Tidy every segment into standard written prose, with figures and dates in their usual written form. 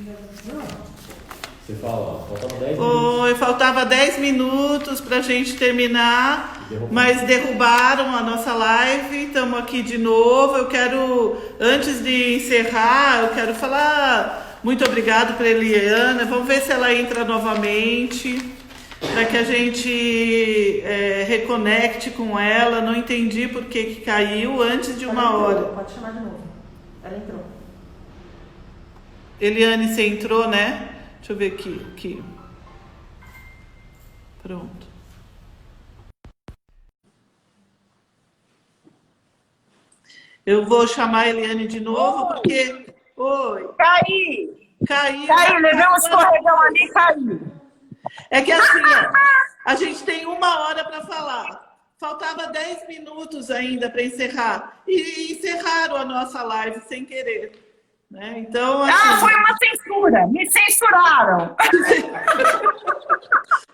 Você fala, faltava 10 minutos. Oi, faltava 10 minutos para a gente terminar, mas derrubaram a nossa live. Estamos aqui de novo. Eu quero, antes de encerrar, eu quero falar muito obrigado para Eliana. Vamos ver se ela entra novamente, para que a gente reconecte com ela. Não entendi por que caiu antes de uma hora. Pode chamar de novo. Ela entrou. Eliane, você entrou, né? Deixa eu ver aqui. Pronto. Eu vou chamar a Eliane de novo, porque... Oi. Caiu, levei um escorregão ali e caiu. É que assim, ó, a gente tem 1 hora para falar. Faltava 10 minutos ainda para encerrar. E encerraram a nossa live sem querer. Né? Então, assim... foi uma censura. Me censuraram.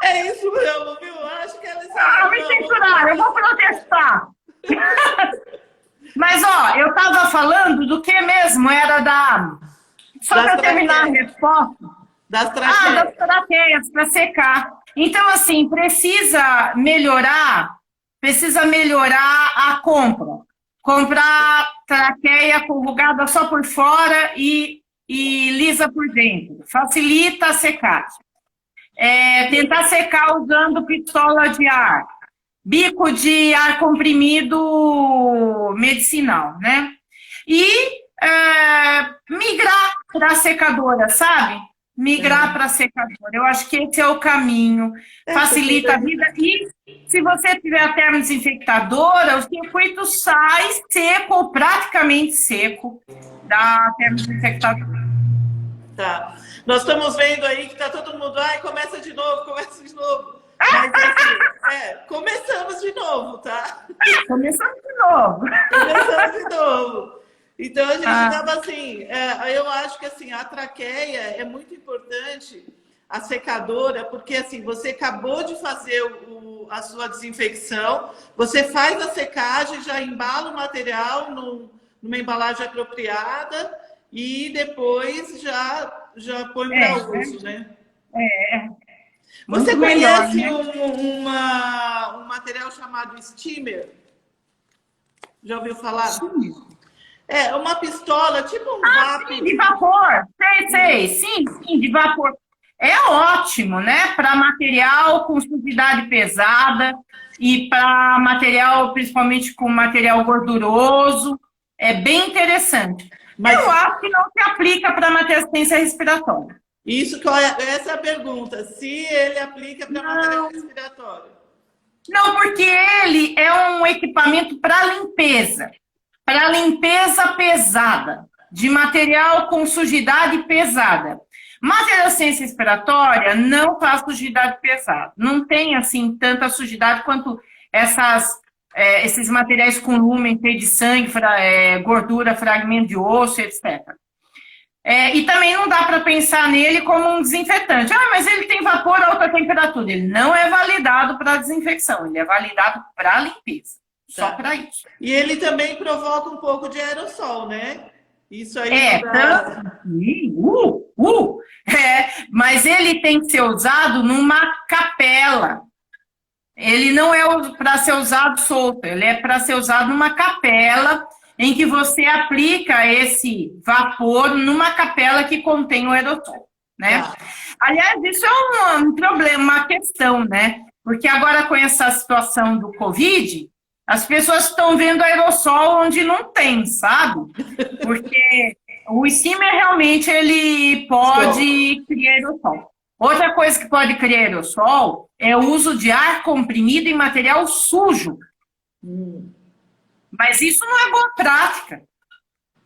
É isso mesmo, viu? Acho que eles... Me censuraram. Eu vou protestar. Mas, ó, eu tava falando do que mesmo? Era da... Só para terminar a resposta. Das traqueias. Das traqueias, para secar. Então, assim, precisa melhorar a compra. Comprar traqueia corrugada só por fora e lisa por dentro. Facilita a secagem. Tentar secar usando pistola de ar. Bico de ar comprimido medicinal, né? E migrar para a secadora, sabe? Migrar para a secadora. Eu acho que esse é o caminho. Facilita a vida. E se você tiver a termodesinfectadora, o circuito sai seco ou praticamente seco da termodesinfectadora. Tá. Nós estamos vendo aí que está todo mundo... começa de novo. Mas assim, começamos de novo, tá? Começamos de novo. Então, a gente estava assim... eu acho que assim, a traqueia é muito importante, a secadora, porque assim, você acabou de fazer a sua desinfecção, você faz a secagem, já embala o material numa embalagem apropriada e depois já põe para uso, né? Você conhece um material chamado steamer? Já ouviu falar? Uma pistola, tipo um vapor. Sim, de vapor. Sei. Sim, de vapor. É ótimo, né? Para material com sujidade pesada e para material, principalmente com material gorduroso. É bem interessante. Mas eu acho que não se aplica para manter assistência respiratória. Essa é a pergunta. Se ele aplica para material respiratório. Não, porque ele é um equipamento para limpeza. Para limpeza pesada. De material com sujidade pesada. Material assistência respiratória não faz sujidade pesada. Não tem, assim, tanta sujidade quanto esses materiais com lúmen, cheio de sangue, gordura, fragmento de osso, etc. E também não dá para pensar nele como um desinfetante. Mas ele tem vapor a alta temperatura. Ele não é validado para desinfecção, ele é validado para limpeza. Só para isso. E ele também provoca um pouco de aerossol, né? Isso aí. Mas ele tem que ser usado numa capela. Ele não é para ser usado solto, ele é para ser usado numa capela em que você aplica esse vapor numa capela que contém o aerossol, né? Aliás, isso é um problema, uma questão, né? Porque agora com essa situação do Covid, as pessoas estão vendo aerossol onde não tem, sabe? Porque o steamer realmente ele pode criar aerossol. Outra coisa que pode criar aerossol é o uso de ar comprimido em material sujo. Mas isso não é boa prática.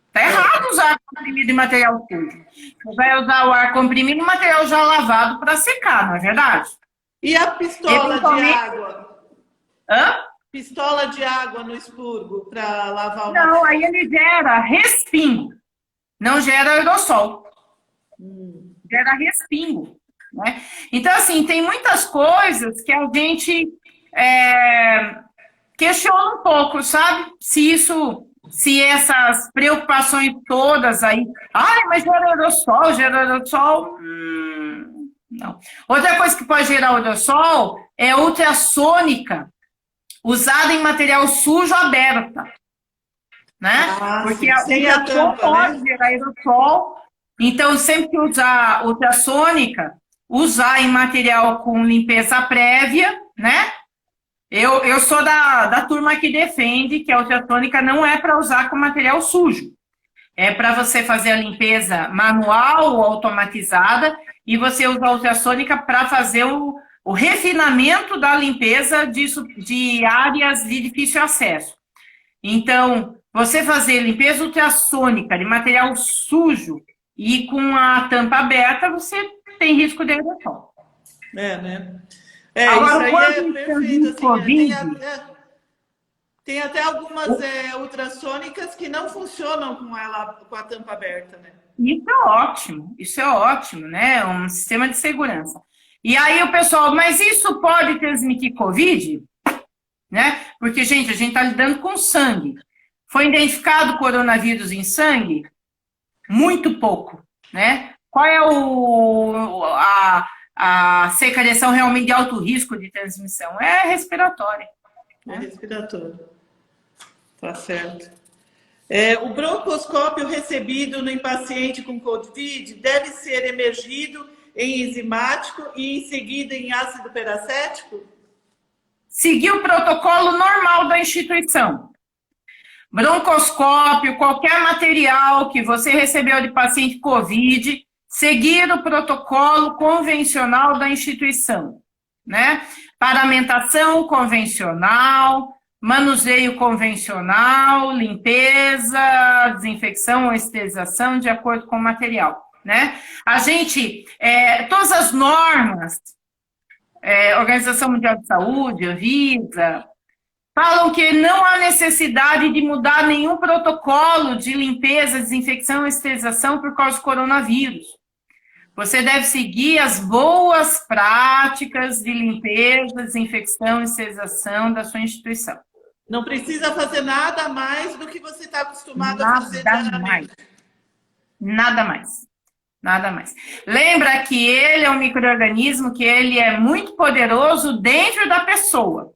Está errado usar ar comprimido em material sujo. Você vai usar o ar comprimido em material já lavado para secar, não é verdade? E a pistola de água? Pistola de água no expurgo para lavar o material? Não, aí ele gera respingo. Não gera aerossol. Gera respingo. Né? Então, assim, tem muitas coisas que a gente questiona um pouco, sabe? Se isso se essas preocupações todas aí, mas gera aerossol, não. Outra coisa que pode gerar aerossol é ultrassônica, usada em material sujo aberta, né? Porque a ultrassônica pode gerar aerossol, então sempre que usar ultrassônica, usar em material com limpeza prévia, né? Eu sou da turma que defende que a ultrassônica não é para usar com material sujo. É para você fazer a limpeza manual ou automatizada e você usa a ultrassônica para fazer o refinamento da limpeza de áreas de difícil acesso. Então, você fazer limpeza ultrassônica de material sujo e com a tampa aberta, você tem risco de aerossol. Né? Agora, isso aí é perfeito. Assim, COVID, tem até algumas ultrassônicas que não funcionam com a tampa aberta, né? Isso é ótimo, né? Um sistema de segurança. E aí o pessoal, mas isso pode transmitir COVID? Né? Porque, gente, a gente está lidando com sangue. Foi identificado coronavírus em sangue? Muito pouco, né? Qual é a secreção realmente de alto risco de transmissão? É respiratória. É respiratório. Tá certo. O broncoscópio recebido em paciente com COVID deve ser emergido em enzimático e em seguida em ácido peracético? Seguir o protocolo normal da instituição. Broncoscópio, qualquer material que você recebeu de paciente COVID, seguir o protocolo convencional da instituição, né? Paramentação convencional, manuseio convencional, limpeza, desinfecção ou esterilização de acordo com o material, né? A gente, todas as normas, Organização Mundial de Saúde, Anvisa, falam que não há necessidade de mudar nenhum protocolo de limpeza, desinfecção e esterilização por causa do coronavírus. Você deve seguir as boas práticas de limpeza, desinfecção e esterilização da sua instituição. Não precisa fazer nada mais do que você está acostumado a fazer diariamente. Nada mais. Nada mais. Lembra que ele é um micro-organismo que ele é muito poderoso dentro da pessoa.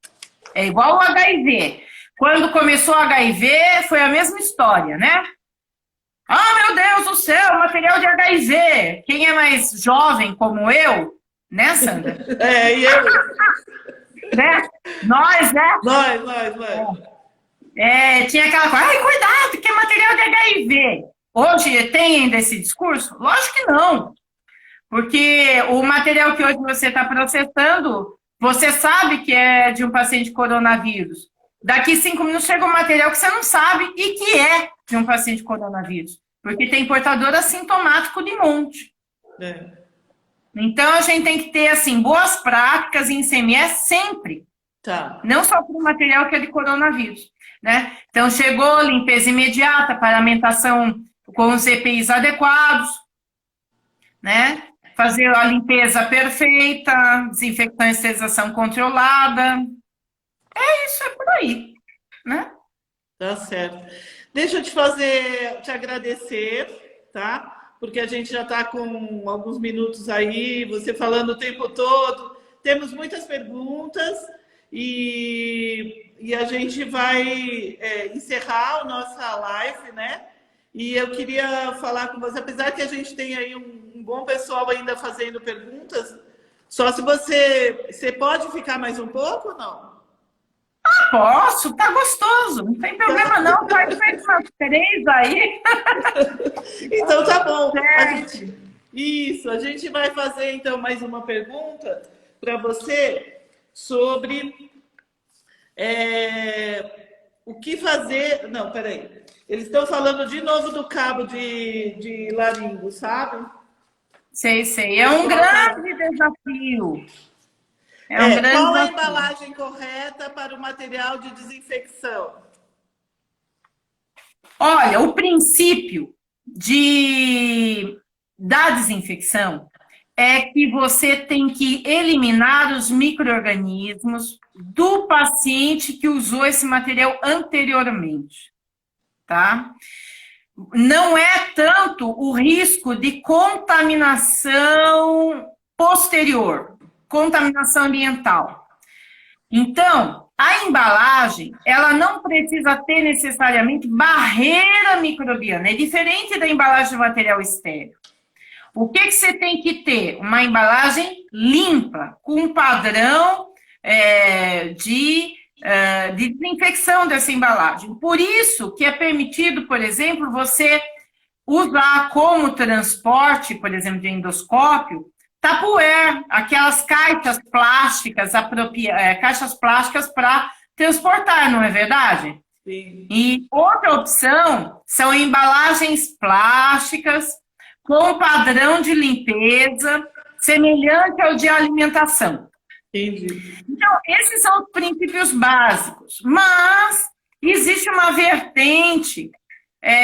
É igual o HIV. Quando começou o HIV, foi a mesma história, né? Meu Deus do céu, material de HIV. Quem é mais jovem como eu, né, Sandra? E eu. Né? Nós, né? Nós. Tinha aquela coisa, cuidado, que é material de HIV. Hoje tem ainda esse discurso? Lógico que não. Porque o material que hoje você está processando, você sabe que é de um paciente coronavírus. Daqui 5 minutos chega um material que você não sabe e que é de um paciente coronavírus. Porque tem portador assintomático de monte. Então, a gente tem que ter, assim, boas práticas em CMS sempre. Tá. Não só para o material que é de coronavírus, né? Então, chegou limpeza imediata, paramentação com os EPIs adequados, né? Fazer a limpeza perfeita, desinfecção e esterilização controlada. Isso, é por aí, né? Tá certo. Deixa eu te agradecer, tá? Porque a gente já está com alguns minutos aí, você falando o tempo todo. Temos muitas perguntas e a gente vai encerrar a nossa live, né? E eu queria falar com você, apesar que a gente tem aí um bom pessoal ainda fazendo perguntas, só se você pode ficar mais um pouco ou não? Posso, tá gostoso, não tem problema não, faz umas 3 aí. Então tá bom. A gente vai fazer então mais uma pergunta para você sobre o que fazer... Não, peraí. Eles estão falando de novo do cabo de laringo, sabe? Sei. É um grande desafio. Qual a embalagem correta para o material de desinfecção? Olha, o princípio da desinfecção é que você tem que eliminar os micro-organismos do paciente que usou esse material anteriormente. tá? Não é tanto o risco de contaminação posterior, contaminação ambiental. Então, a embalagem, ela não precisa ter necessariamente barreira microbiana, é diferente da embalagem de material estéril. O que você tem que ter? Uma embalagem limpa, com um padrão de desinfecção dessa embalagem. Por isso que é permitido, por exemplo, você usar como transporte, por exemplo, de endoscópio, Tupperware, aquelas caixas plásticas, caixas plásticas para transportar, não é verdade? Sim. E outra opção são embalagens plásticas com padrão de limpeza semelhante ao de alimentação. Entendi. Então, esses são os princípios básicos. Mas existe uma vertente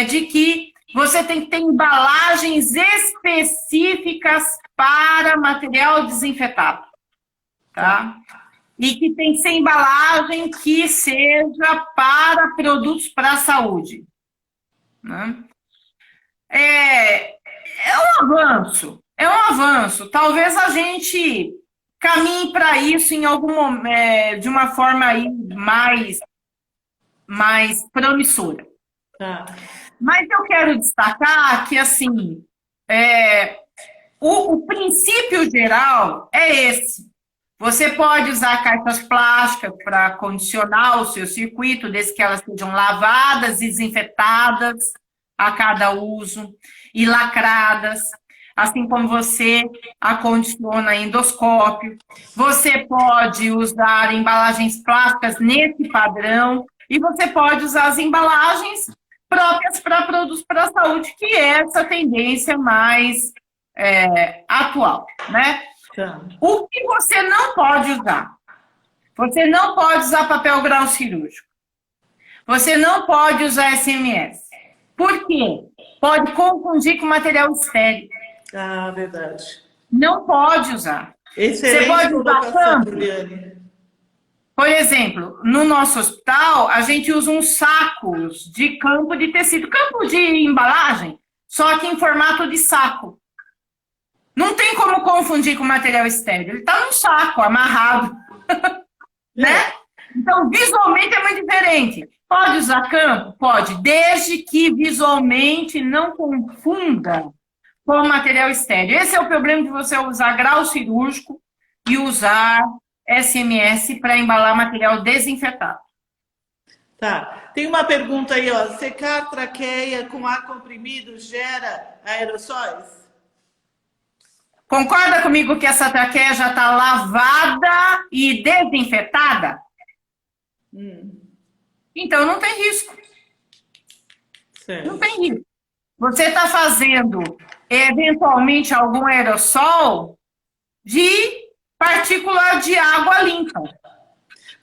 de que você tem que ter embalagens específicas para material desinfetado, tá? E que tem que ser embalagem que seja para produtos para a saúde, né? É um avanço. Talvez a gente caminhe para isso em algum momento, de uma forma aí mais promissora. Tá. Mas eu quero destacar que, assim, o princípio geral é esse. Você pode usar caixas plásticas para condicionar o seu circuito, desde que elas sejam lavadas e desinfetadas a cada uso e lacradas, assim como você acondiciona endoscópio. Você pode usar embalagens plásticas nesse padrão e você pode usar as embalagens próprias para produtos para a saúde, que é essa tendência mais atual, né? Tá. O que você não pode usar? Você não pode usar papel grau cirúrgico. Você não pode usar SMS. Por quê? Pode confundir com material estéril. Ah, verdade. Não pode usar. Excelente Você pode usar colocação, campo. Juliane. Por exemplo, no nosso hospital, a gente usa uns sacos de campo de tecido. Campo de embalagem, só que em formato de saco. Não tem como confundir com material estéril. Ele está num saco, amarrado. Né? Então, visualmente é muito diferente. Pode usar campo? Pode, desde que visualmente não confunda com material estéril. Esse é o problema de você usar grau cirúrgico e usar SMS para embalar material desinfetado. Tá. Tem uma pergunta aí, ó. Secar traqueia com ar comprimido gera aerossóis? Concorda comigo que essa traqueia já está lavada e desinfetada? Então não tem risco. Certo. Não tem risco. Você está fazendo, eventualmente, algum aerossol de partícula de água limpa.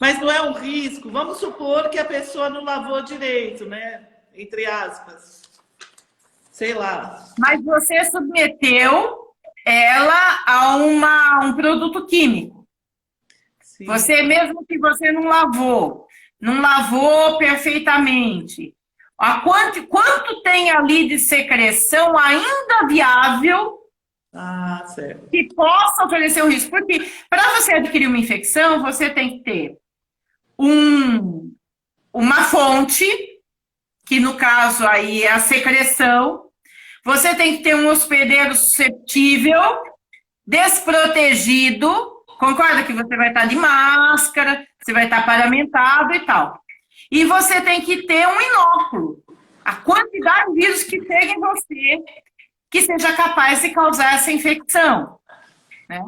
Mas não é um risco. Vamos supor que a pessoa não lavou direito, né? Entre aspas. Sei lá. Mas você submeteu ela a um produto químico. Sim. Você, mesmo que você não lavou perfeitamente. Quanto tem ali de secreção ainda viável Ah, certo. que possa oferecer um risco? Porque para você adquirir uma infecção, você tem que ter uma fonte, que no caso aí é a secreção. Você tem que ter um hospedeiro susceptível, desprotegido. Concorda que você vai estar de máscara, você vai estar paramentado e tal. E você tem que ter um inóculo. A quantidade de vírus que chega em você que seja capaz de causar essa infecção, né?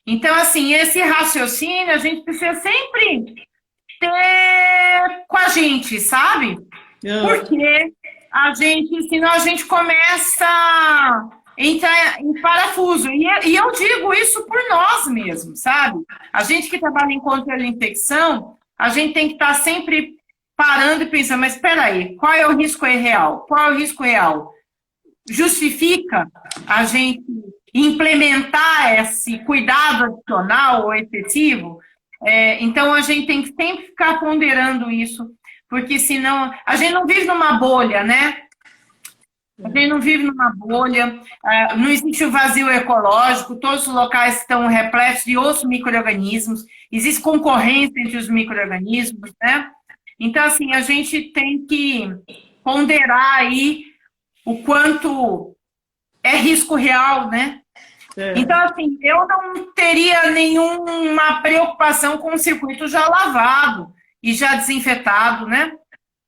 Então, assim, esse raciocínio a gente precisa sempre ter com a gente, sabe? Porque senão a gente começa a entrar em parafuso. E eu digo isso por nós mesmos, sabe? A gente que trabalha em controle de infecção, a gente tem que estar sempre parando e pensando, mas espera aí, qual é o risco real? Qual é o risco real? Justifica a gente implementar esse cuidado adicional ou excessivo? Então, a gente tem que sempre ficar ponderando isso porque senão a gente não vive numa bolha, né? A gente não vive numa bolha, não existe o vazio ecológico, todos os locais estão repletos de outros micro-organismos, existe concorrência entre os micro-organismos, né? Então, assim, a gente tem que ponderar aí o quanto é risco real, né? Então, assim, eu não teria nenhuma preocupação com o circuito já lavado e já desinfetado, né?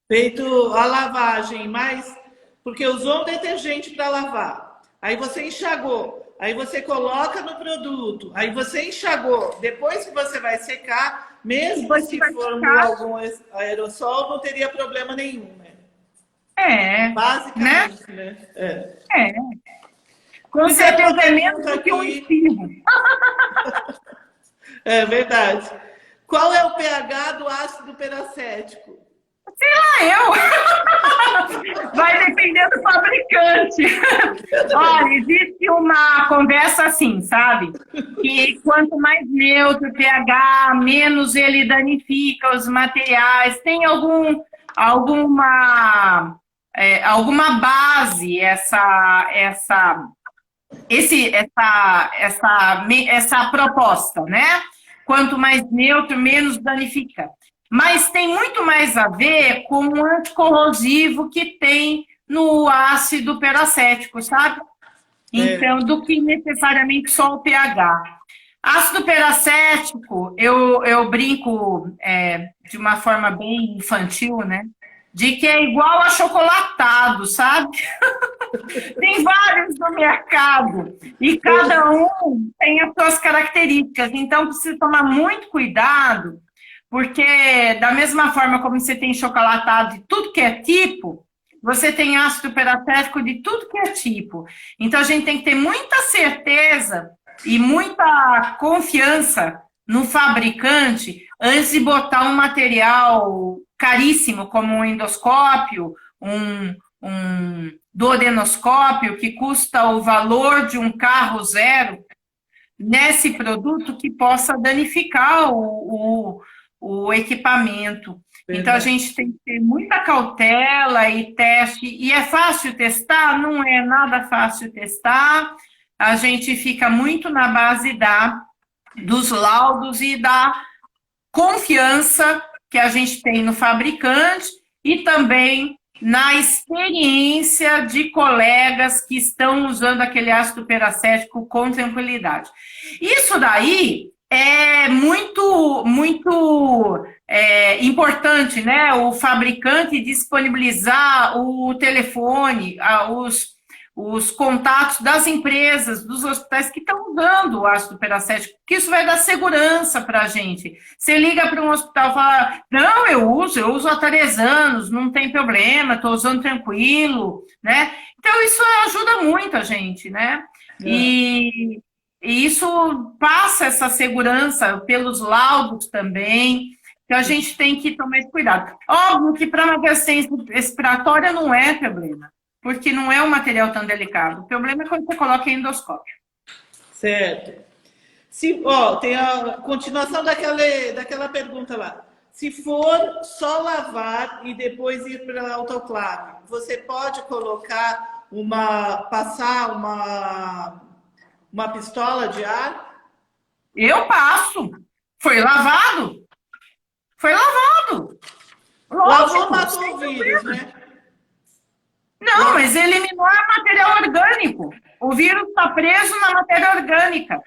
Feito a lavagem, mas... Porque usou um detergente para lavar, aí você enxagou, aí você coloca no produto, aí você enxagou, depois que você vai secar, mesmo se for algum aerossol, não teria problema nenhum, né? Basicamente, né? Com certeza é menos do que um espirro. É verdade. Qual é o pH do ácido peracético? Sei lá, eu. Vai depender do fabricante. Olha, existe uma conversa assim, sabe? Que quanto mais neutro o pH, menos ele danifica os materiais. Tem alguma base essa proposta, né? Quanto mais neutro, menos danifica. Mas tem muito mais a ver com o anticorrosivo que tem no ácido peracético, sabe? Então, do que necessariamente só o pH. Ácido peracético, eu brinco de uma forma bem infantil, né? De que é igual a chocolatado, sabe? Tem vários no mercado e cada um tem as suas características. Então, precisa tomar muito cuidado, porque da mesma forma como você tem chocolatado de tudo que é tipo, você tem ácido peracético de tudo que é tipo. Então, a gente tem que ter muita certeza e muita confiança no fabricante antes de botar um material caríssimo, como um endoscópio, um duodenoscópio, que custa o valor de um carro zero, nesse produto que possa danificar o equipamento. Então, a gente tem que ter muita cautela e teste. E é fácil testar? Não é nada fácil testar. A gente fica muito na base dos laudos e da confiança que a gente tem no fabricante e também na experiência de colegas que estão usando aquele ácido peracético com tranquilidade. Isso daí é muito importante, né? O fabricante disponibilizar o telefone, os contatos das empresas, dos hospitais que estão usando o ácido peracético, porque isso vai dar segurança para a gente. Você liga para um hospital e fala, não, eu uso há 3 anos, não tem problema, estou usando tranquilo, né? Então, isso ajuda muito a gente, né? E isso passa essa segurança pelos laudos também, que a gente tem que tomar esse cuidado. Óbvio que para uma resistência respiratória não é problema, porque não é um material tão delicado. O problema é quando você coloca em endoscópio. Certo. Tem a continuação daquela pergunta lá. Se for só lavar e depois ir para a autoclave, você pode passar uma pistola de ar? Eu passo. Foi lavado. Lavou, matou o vírus, né? Não, mas eliminou a material orgânico. O vírus está preso na matéria orgânica.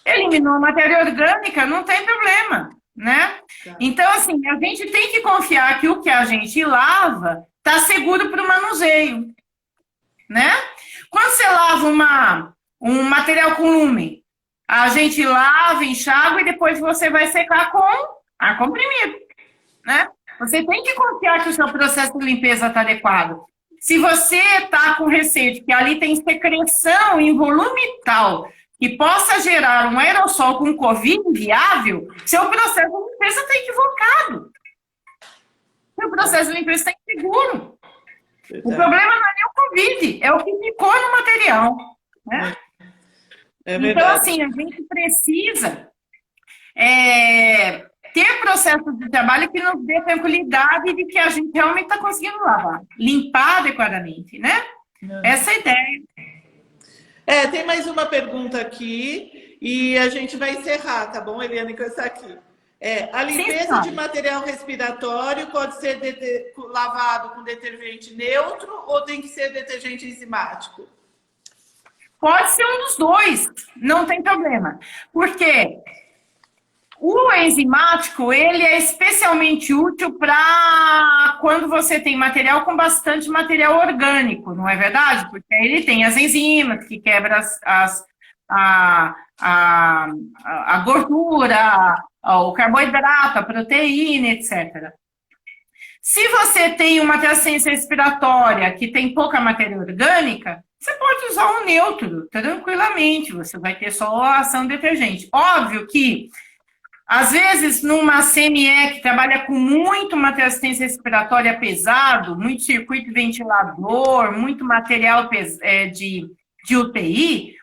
Eliminou a matéria orgânica, não tem problema, né? Então, assim, a gente tem que confiar que o que a gente lava está seguro para o manuseio, né? Quando você lava um material com lume, a gente lava, enxágua e depois você vai secar com ar comprimido, né? Você tem que confiar que o seu processo de limpeza está adequado. Se você está com receio de que ali tem secreção em volume tal que possa gerar um aerossol com Covid viável, seu processo de limpeza está equivocado. Seu processo de limpeza está inseguro. O problema não é nem o Covid, é o que ficou no material, né? Então, assim, a gente precisa ter processos de trabalho que nos dê tranquilidade de que a gente realmente está conseguindo lavar, limpar adequadamente, né? Essa é a ideia. Tem mais uma pergunta aqui e a gente vai encerrar, tá bom, Eliane, com essa aqui. A limpeza de material respiratório pode ser lavado com detergente neutro ou tem que ser detergente enzimático? Pode ser um dos dois, não tem problema. Porque o enzimático, ele é especialmente útil para quando você tem material com bastante material orgânico, não é verdade? Porque ele tem as enzimas que quebram a gordura, o carboidrato, a proteína, etc. Se você tem uma deficiência respiratória que tem pouca matéria orgânica, você pode usar um neutro, tranquilamente. Você vai ter só a ação detergente. Óbvio que, às vezes, numa CME que trabalha com muito material de assistência respiratória pesado, muito circuito ventilador, muito material de UTI,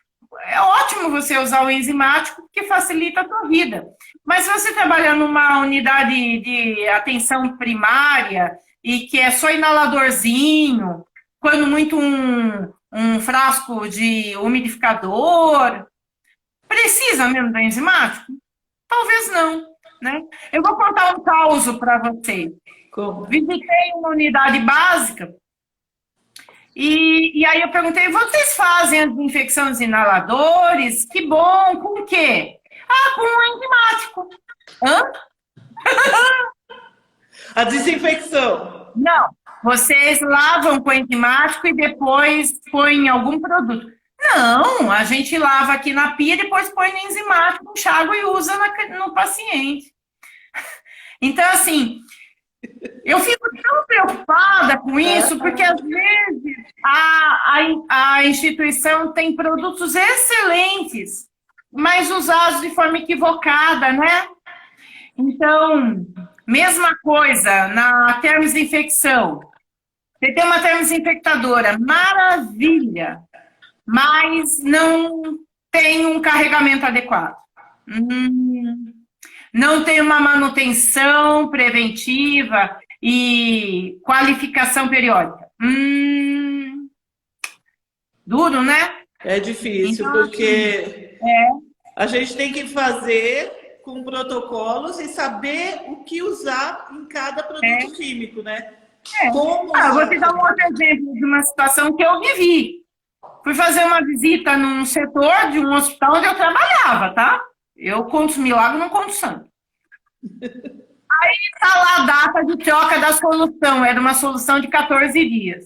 é ótimo você usar o enzimático, porque facilita a tua vida. Mas se você trabalhar numa unidade de atenção primária e que é só inaladorzinho, quando muito um frasco de umidificador, precisa mesmo do enzimático? Talvez não, né? Eu vou contar um caso para você. Como? Visitei uma unidade básica e aí eu perguntei, vocês fazem a desinfecção dos inaladores? Que bom, com o quê? Com um enzimático. Hã? A desinfecção. Não, vocês lavam com enzimático e depois põem algum produto. Não, a gente lava aqui na pia, depois põe no enzimático, enxágua e usa no paciente. Então, assim, eu fico tão preocupada com isso, porque às vezes a instituição tem produtos excelentes, mas usados de forma equivocada, né? Então, mesma coisa na termodesinfecção. Você tem uma termodesinfectadora, maravilha, mas não tem um carregamento adequado. Não tem uma manutenção preventiva e qualificação periódica. Duro, né? É difícil, Então, porque a gente tem que fazer com protocolos e saber o que usar em cada produto químico, né? Como eu vou te dar um outro exemplo de uma situação que eu vivi. Fui fazer uma visita num setor de um hospital onde eu trabalhava, tá? Eu conto os milagres, não conto santo. Aí tá lá a data de troca da solução. Era uma solução de 14 dias.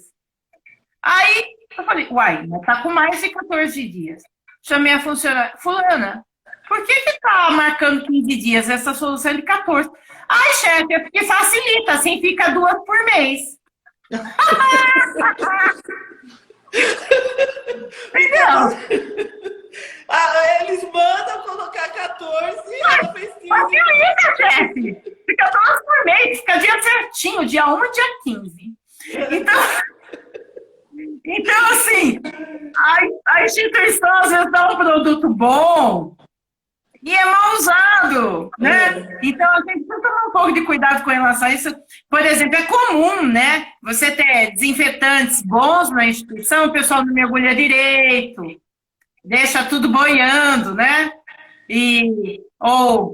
Aí eu falei, uai, mas tá com mais de 14 dias. Chamei a funcionária. Fulana, por que tá marcando 15 dias essa solução de 14? Ai, chefe, é porque facilita, assim fica 2 por mês. Entendeu? Eles mandam colocar 14 e ela fez 15. Facilita, chefe. Fica 2 por mês, fica dia certinho, dia 1 e dia 15. Então assim, a instituição às vezes dá um produto bom e é mal usado, né? Então a gente precisa tomar um pouco de cuidado com relação a isso. Por exemplo, é comum, né? Você ter desinfetantes bons na instituição, o pessoal não mergulha direito, deixa tudo boiando, né? Ou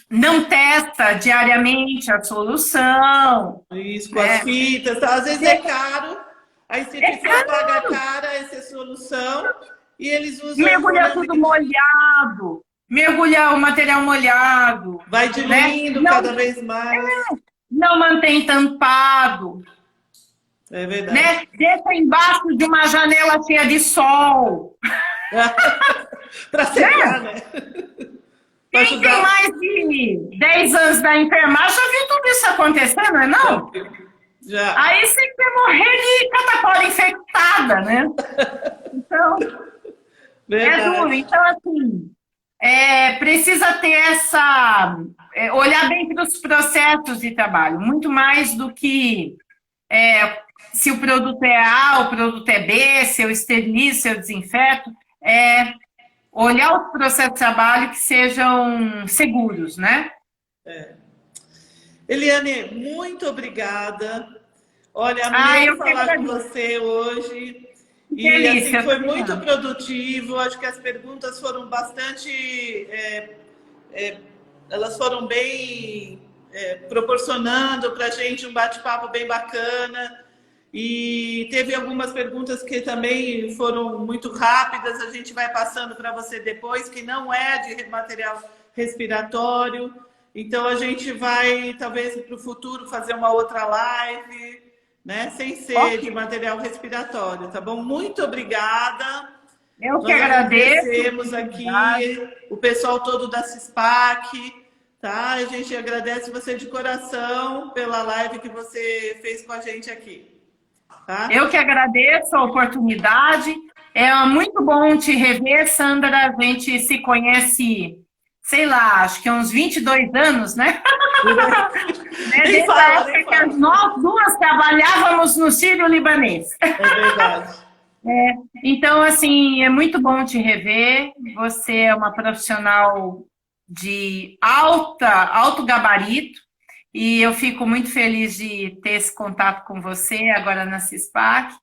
não testa diariamente a solução. Isso, com as fitas. Às vezes é caro, a instituição paga cara essa solução e eles usam... Mergulhar tudo molhado, mergulhar o material molhado. Vai diluindo cada vez mais. Não mantém tampado. É verdade. Né? Deixa embaixo de uma janela cheia de sol. Para secar, né? Quem tem mais de 10 anos da enfermagem já viu tudo isso acontecendo, não é não? Já. Aí você quer morrer de catapora infectada, né? Então, verdade. é duro. Então, assim, precisa ter olhar bem para os processos de trabalho, muito mais do que se o produto é A, o produto é B, se eu esterilizo, se eu desinfeto, olhar os processos de trabalho que sejam seguros, né? Eliane, muito obrigada. Olha, Eu amei falar com você hoje. E delícia, assim, foi muito produtivo. Acho que as perguntas foram bastante... elas foram bem proporcionando para a gente um bate-papo bem bacana. E teve algumas perguntas que também foram muito rápidas. A gente vai passando para você depois, que não é de material respiratório. Então, a gente vai, talvez, para o futuro, fazer uma outra live, né? Sem ser de material respiratório, tá bom? Muito obrigada. Eu que Nós agradeço. agradecemos aqui o pessoal todo da CISPAC, tá? A gente agradece você de coração pela live que você fez com a gente aqui. Tá? Eu que agradeço a oportunidade. É muito bom te rever, Sandra. A gente se conhece, sei lá, acho que há uns 22 anos, né? Desde a época que nós duas trabalhávamos no Sírio-Libanês. É verdade. Então, assim, é muito bom te rever. Você é uma profissional de alto gabarito. E eu fico muito feliz de ter esse contato com você agora na CISPAC.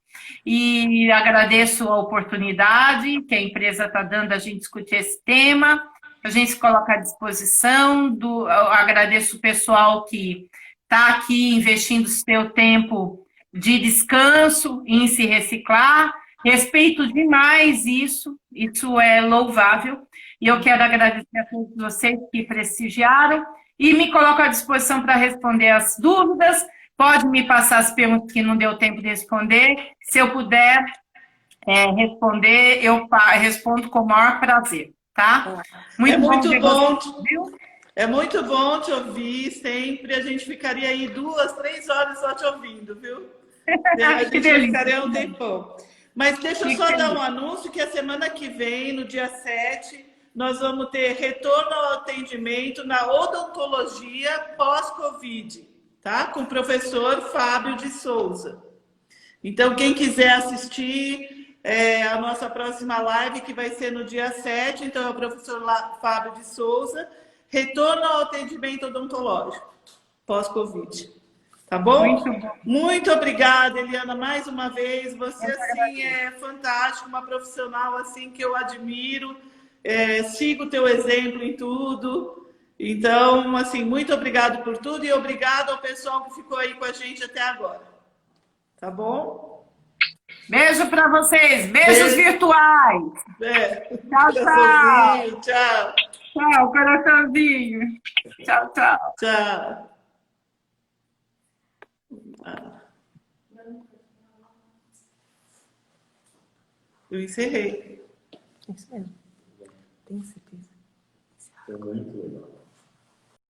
E agradeço a oportunidade que a empresa está dando a gente discutir esse tema. A gente se coloca à disposição. Eu agradeço o pessoal que está aqui investindo seu tempo de descanso em se reciclar. Respeito demais isso é louvável. E eu quero agradecer a todos vocês que prestigiaram. E me coloco à disposição para responder as dúvidas. Pode me passar as perguntas que não deu tempo de responder. Se eu puder responder, eu respondo com o maior prazer, tá? Muito bom. É muito bom te ouvir sempre. A gente ficaria aí 2, 3 horas só te ouvindo, viu? A gente ficaria um tempão. Mas deixa eu só dar um anúncio que a semana que vem, no dia 7, nós vamos ter retorno ao atendimento na odontologia pós-Covid, tá? Com o professor Fábio de Souza. Então, quem quiser assistir a nossa próxima live, que vai ser no dia 7, então é o professor Fábio de Souza, retorno ao atendimento odontológico pós-Covid. Tá bom? Muito bom. Muito obrigada, Eliana, mais uma vez. Você, assim, é fantástica, uma profissional, assim, que eu admiro. Sigo o teu exemplo em tudo. Então, assim, muito obrigado por tudo e obrigado ao pessoal que ficou aí com a gente até agora. Tá bom? Beijo para vocês. Beijos virtuais. Tchau, tchau. Tchau. Tchau, coraçãozinho. Tchau, tchau. Tchau. Eu encerrei. Isso mesmo. Tenho certeza. Foi muito legal.